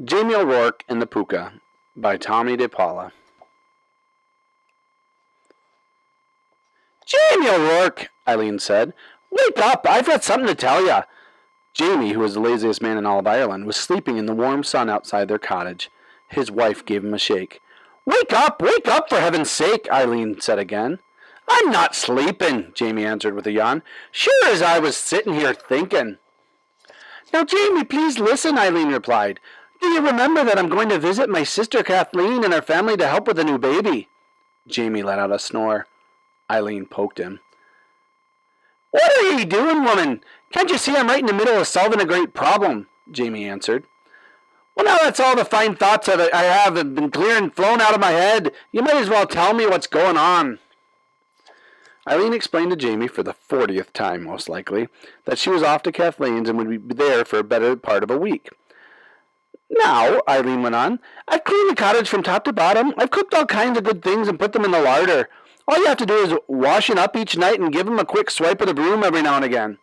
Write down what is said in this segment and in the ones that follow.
Jamie O'Rourke and the Pooka by Tommy DePaula. Jamie O'Rourke, Eileen said. Wake up, I've got something to tell you. Jamie, who was the laziest man in all of Ireland, was sleeping in the warm sun outside their cottage. His wife gave him a shake. Wake up, for heaven's sake, Eileen said again. I'm not sleeping, Jamie answered with a yawn. Sure as I was sitting here thinking. Now, Jamie, please listen, Eileen replied. Do you remember that I'm going to visit my sister Kathleen and her family to help with a new baby? Jamie let out a snore. Eileen poked him. What are you doing, woman? Can't you see I'm right in the middle of solving a great problem? Jamie answered. Well, now that's all the fine thoughts I have been clear and flown out of my head. You might as well tell me what's going on. Eileen explained to Jamie, for the 40th time most likely, that she was off to Kathleen's and would be there for a better part of a week. Now, Eileen went on, I've cleaned the cottage from top to bottom. I've cooked all kinds of good things and put them in the larder. All you have to do is wash it up each night and give them a quick swipe of the broom every now and again.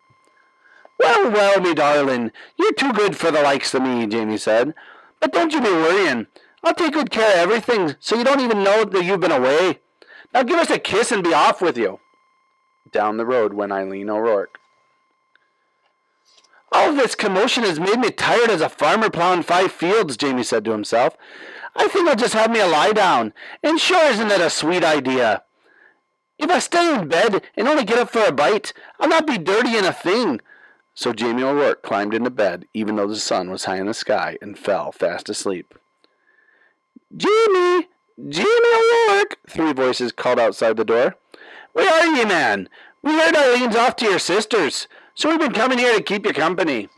Well, me darling, you're too good for the likes of me, Jamie said. But don't you be worrying. I'll take good care of everything so you don't even know that you've been away. Now give us a kiss and be off with you. Down the road went Eileen O'Rourke. All this commotion has made me tired as a farmer plowing 5 fields, Jamie said to himself. I think I'll just have me a lie down. And sure isn't that a sweet idea? If I stay in bed and only get up for a bite, I'll not be dirty in a thing. So Jamie O'Rourke climbed into bed, even though the sun was high in the sky, and fell fast asleep. Jamie! Jamie O'Rourke! 3 voices called outside the door. Where are you, man? We heard Eileen's off to your sister's, so we've been coming here to keep you company.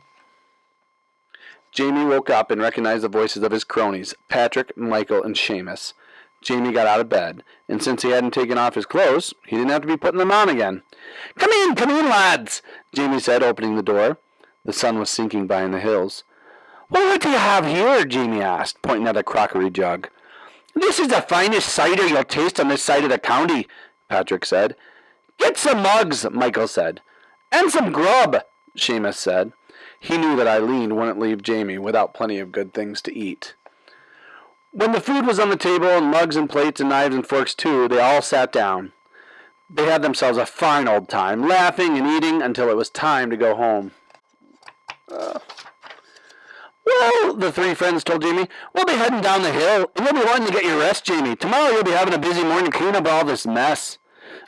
Jamie woke up and recognized the voices of his cronies, Patrick, Michael, and Seamus. Jamie got out of bed, and since he hadn't taken off his clothes, he didn't have to be putting them on again. Come in, lads, Jamie said, opening the door. The sun was sinking behind the hills. Well, what do you have here? Jamie asked, pointing at a crockery jug. This is the finest cider you'll taste on this side of the county, Patrick said. Get some mugs, Michael said. And some grub, Seamus said. He knew that Eileen wouldn't leave Jamie without plenty of good things to eat. When the food was on the table, and mugs and plates and knives and forks too, they all sat down. They had themselves a fine old time, laughing and eating until it was time to go home. Well, the 3 friends told Jamie, we'll be heading down the hill, and you'll be wanting to get your rest, Jamie. Tomorrow you'll be having a busy morning to clean up all this mess.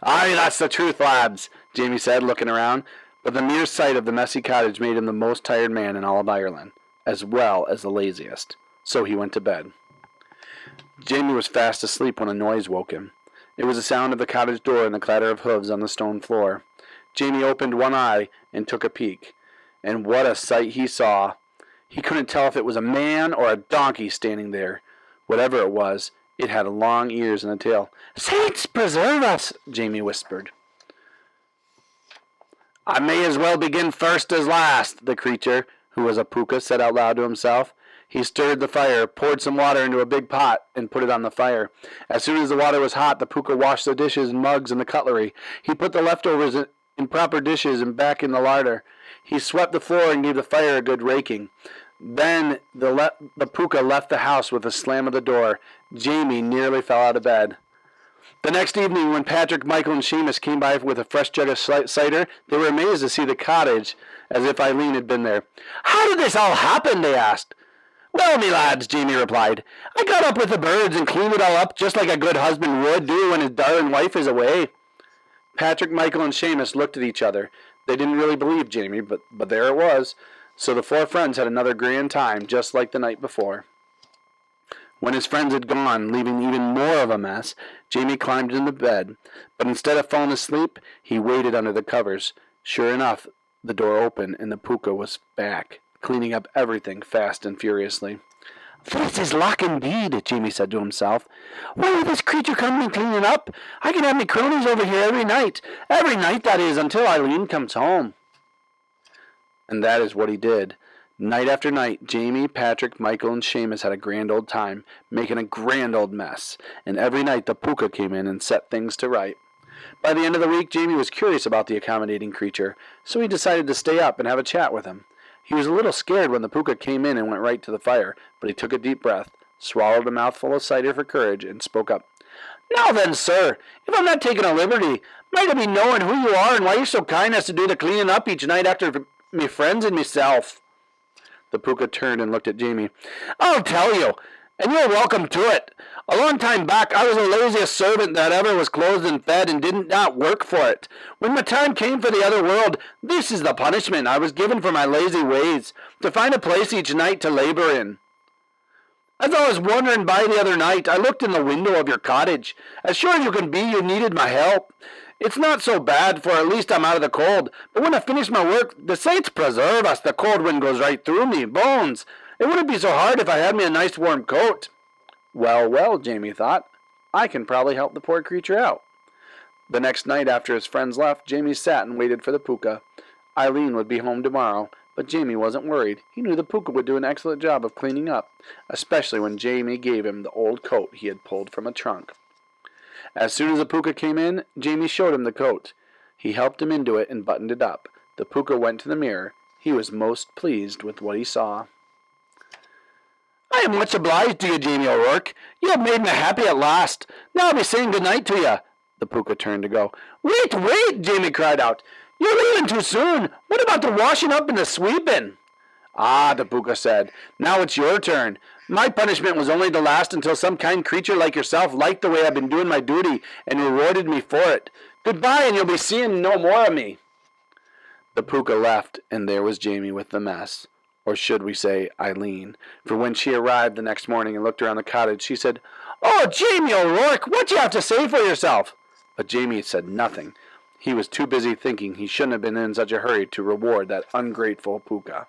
Aye, that's the truth, lads, Jamie said, looking around. But the mere sight of the messy cottage made him the most tired man in all of Ireland, as well as the laziest. So he went to bed. Jamie was fast asleep when a noise woke him. It was the sound of the cottage door and the clatter of hooves on the stone floor. Jamie opened one eye and took a peek. And what a sight he saw! He couldn't tell if it was a man or a donkey standing there. Whatever it was, it had long ears and a tail. Saints preserve us, Jamie whispered. I may as well begin first as last, the creature, who was a Pooka, said out loud to himself. He stirred the fire, poured some water into a big pot, and put it on the fire. As soon as the water was hot, the Pooka washed the dishes and mugs and the cutlery. He put the leftovers in proper dishes and back in the larder. He swept the floor and gave the fire a good raking. Then the Pooka left the house with a slam of the door. Jamie nearly fell out of bed. The next evening, when Patrick, Michael, and Seamus came by with a fresh jug of cider, they were amazed to see the cottage, as if Eileen had been there. How did this all happen? They asked. Well, me lads, Jamie replied, I got up with the birds and cleaned it all up just like a good husband would do when his darling wife is away. Patrick, Michael, and Seamus looked at each other. They didn't really believe Jamie, but there it was. So the 4 friends had another grand time, just like the night before. When his friends had gone, leaving even more of a mess, Jamie climbed into bed. But instead of falling asleep, he waited under the covers. Sure enough, the door opened and the Pooka was back, cleaning up everything fast and furiously. This is luck indeed, Jamie said to himself. Why will this creature come and clean it up? I can have me cronies over here every night. Every night, that is, until Eileen comes home. And that is what he did. Night after night, Jamie, Patrick, Michael, and Seamus had a grand old time, making a grand old mess. And every night the Pooka came in and set things to right. By the end of the week, Jamie was curious about the accommodating creature, so he decided to stay up and have a chat with him. He was a little scared when the Pooka came in and went right to the fire, but he took a deep breath, swallowed a mouthful of cider for courage, and spoke up. Now then, sir, if I'm not taking a liberty, might I be knowing who you are and why you're so kind as to do the cleaning up each night after me friends and myself? The Pooka turned and looked at Jamie. I'll tell you, and you're welcome to it. A long time back, I was the laziest servant that ever was clothed and fed and didn't not work for it. When my time came for the other world, this is the punishment I was given for my lazy ways, to find a place each night to labor in. As I was wandering by the other night, I looked in the window of your cottage. As sure as you can be, you needed my help. It's not so bad, for at least I'm out of the cold. But when I finish my work, the saints preserve us, the cold wind goes right through me, bones. It wouldn't be so hard if I had me a nice warm coat. Well, well, Jamie thought, I can probably help the poor creature out. The next night after his friends left, Jamie sat and waited for the Pooka. Eileen would be home tomorrow, but Jamie wasn't worried. He knew the Pooka would do an excellent job of cleaning up, especially when Jamie gave him the old coat he had pulled from a trunk. As soon as the Pooka came in, Jamie showed him the coat. He helped him into it and buttoned it up. The Pooka went to the mirror. He was most pleased with what he saw. I am much obliged to you, Jamie O'Rourke. You have made me happy at last. Now I'll be saying good night to you. The Pooka turned to go. Wait, wait, Jamie cried out. You're leaving too soon. What about the washing up and the sweeping? Ah, the Pooka said. Now it's your turn. My punishment was only to last until some kind creature like yourself liked the way I've been doing my duty and rewarded me for it. Goodbye, and you'll be seeing no more of me. The Pooka left, and there was Jamie with the mess. Or should we say Eileen, for when she arrived the next morning and looked around the cottage, she said, Oh, Jamie O'Rourke, what do you have to say for yourself? But Jamie said nothing. He was too busy thinking he shouldn't have been in such a hurry to reward that ungrateful Pooka.